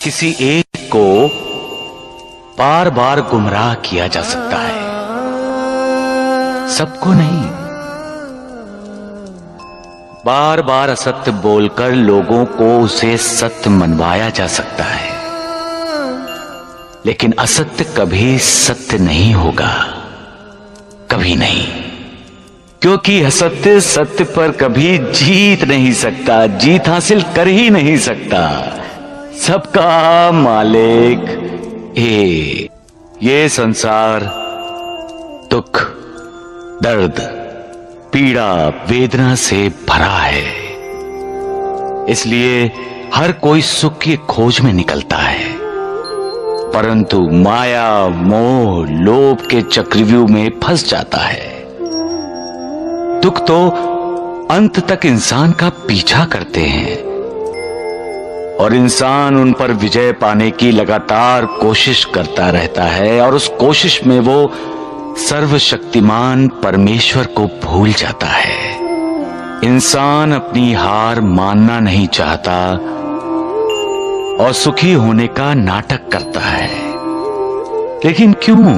किसी एक को बार बार गुमराह किया जा सकता है, सबको नहीं। बार बार असत्य बोलकर लोगों को उसे सत्य मनवाया जा सकता है, लेकिन असत्य कभी सत्य नहीं होगा, कभी नहीं, क्योंकि असत्य सत्य पर कभी जीत नहीं सकता, जीत हासिल कर ही नहीं सकता। सबका मालिक एक। ये संसार दुख, दर्द, पीड़ा, वेदना से भरा है, इसलिए हर कोई सुख की खोज में निकलता है, परंतु माया, मोह, लोभ के चक्रव्यूह में फंस जाता है। दुख तो अंत तक इंसान का पीछा करते हैं और इंसान उन पर विजय पाने की लगातार कोशिश करता रहता है, और उस कोशिश में वो सर्वशक्तिमान परमेश्वर को भूल जाता है। इंसान अपनी हार मानना नहीं चाहता और सुखी होने का नाटक करता है। लेकिन क्यों?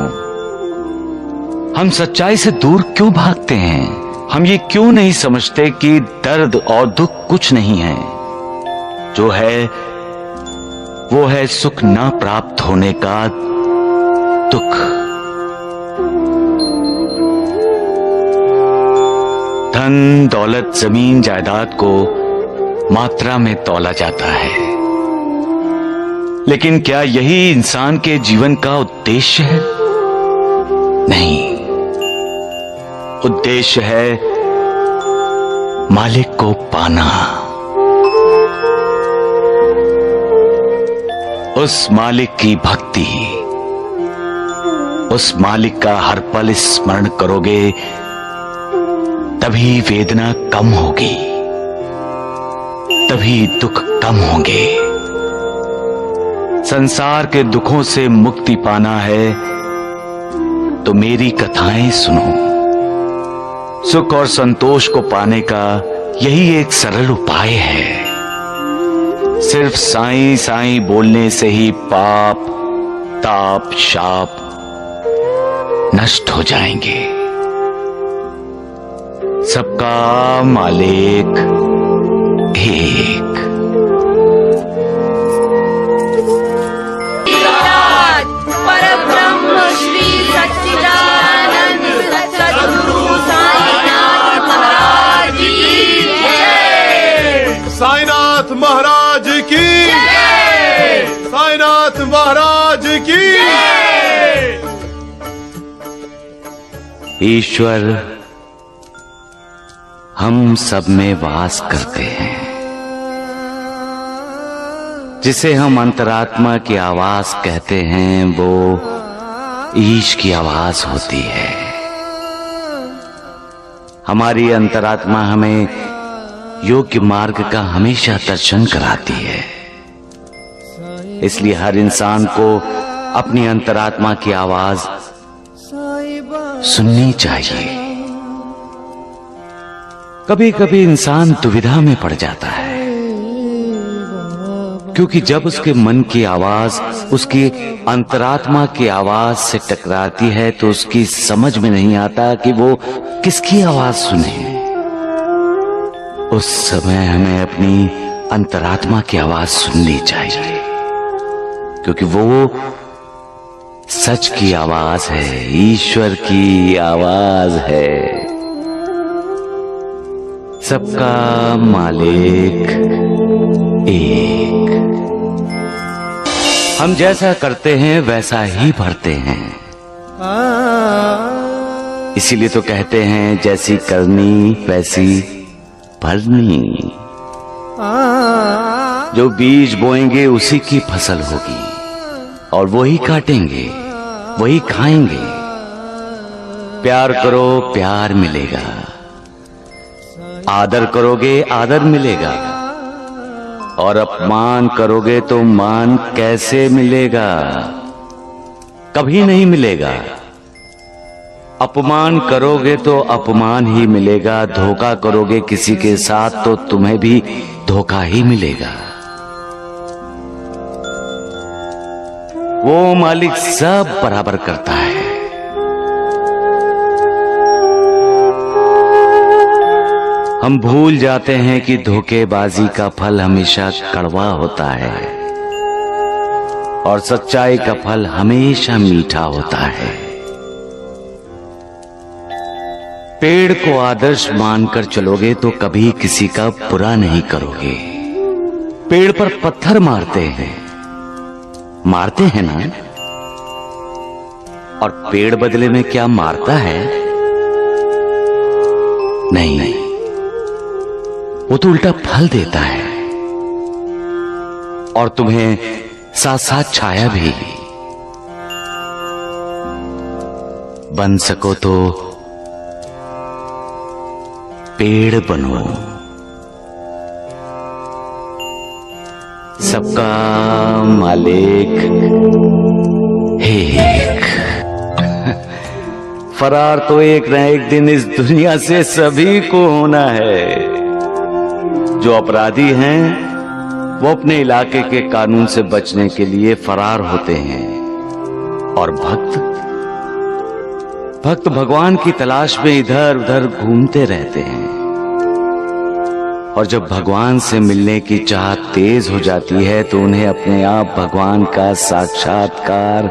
हम सच्चाई से दूर क्यों भागते हैं? हम ये क्यों नहीं समझते कि दर्द और दुख कुछ नहीं है? जो है वो है सुख न प्राप्त होने का दुख। धन, दौलत, जमीन, जायदाद को मात्रा में तौला जाता है, लेकिन क्या यही इंसान के जीवन का उद्देश्य है? नहीं, उद्देश्य है मालिक को पाना, उस मालिक की भक्ति। उस मालिक का हर पल स्मरण करोगे तभी वेदना कम होगी, तभी दुख कम होंगे। संसार के दुखों से मुक्ति पाना है तो मेरी कथाएं सुनो। सुख और संतोष को पाने का यही एक सरल उपाय है। सिर्फ साईं साईं बोलने से ही पाप, ताप, शाप नष्ट हो जाएंगे। सबका मालिक एक। परब्रह्म श्री सच्चिदानंद सद्गुरु साईनाथ महाराज की जय। साईनाथ महाराज की जय। साईनाथ महाराज की जय। ईश्वर हम सब में वास करते हैं। जिसे हम अंतरात्मा की आवाज कहते हैं, वो ईश की आवाज होती है। हमारी अंतरात्मा हमें योग्य मार्ग का हमेशा दर्शन कराती है। इसलिए हर इंसान को अपनी अंतरात्मा की आवाज सुननी चाहिए। कभी कभी इंसान दुविधा में पड़ जाता है, क्योंकि जब उसके मन की आवाज उसकी अंतरात्मा की आवाज से टकराती है तो उसकी समझ में नहीं आता कि वो किसकी आवाज सुने। उस समय हमें अपनी अंतरात्मा की आवाज सुननी चाहिए, क्योंकि वो सच की आवाज है, ईश्वर की आवाज है। सबका मालिक एक। हम जैसा करते हैं वैसा ही भरते हैं। इसीलिए तो कहते हैं जैसी करनी वैसी भरनी। जो बीज बोएंगे उसी की फसल होगी, और वही काटेंगे, वही खाएंगे। प्यार करो, प्यार मिलेगा। आदर करोगे, आदर मिलेगा। और अपमान करोगे तो मान कैसे मिलेगा? कभी नहीं मिलेगा। अपमान करोगे तो अपमान ही मिलेगा। धोखा करोगे किसी के साथ तो तुम्हें भी धोखा ही मिलेगा। वो मालिक सब बराबर करता है। हम भूल जाते हैं कि धोखेबाजी का फल हमेशा कड़वा होता है और सच्चाई का फल हमेशा मीठा होता है। पेड़ को आदर्श मानकर चलोगे तो कभी किसी का बुरा नहीं करोगे। पेड़ पर पत्थर मारते हैं ना, और पेड़ बदले में क्या मारता है? नहीं, वो तो उल्टा फल देता है और तुम्हें साथ साथ छाया भी। बन सको तो पेड़ बनो। सबका मालिक एक। फरार तो एक न एक दिन इस दुनिया से सभी को होना है। जो अपराधी हैं वो अपने इलाके के कानून से बचने के लिए फरार होते हैं और भक्त भगवान की तलाश में इधर उधर घूमते रहते हैं। और जब भगवान से मिलने की चाहत तेज हो जाती है तो उन्हें अपने आप भगवान का साक्षात्कार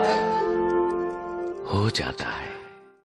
हो जाता है।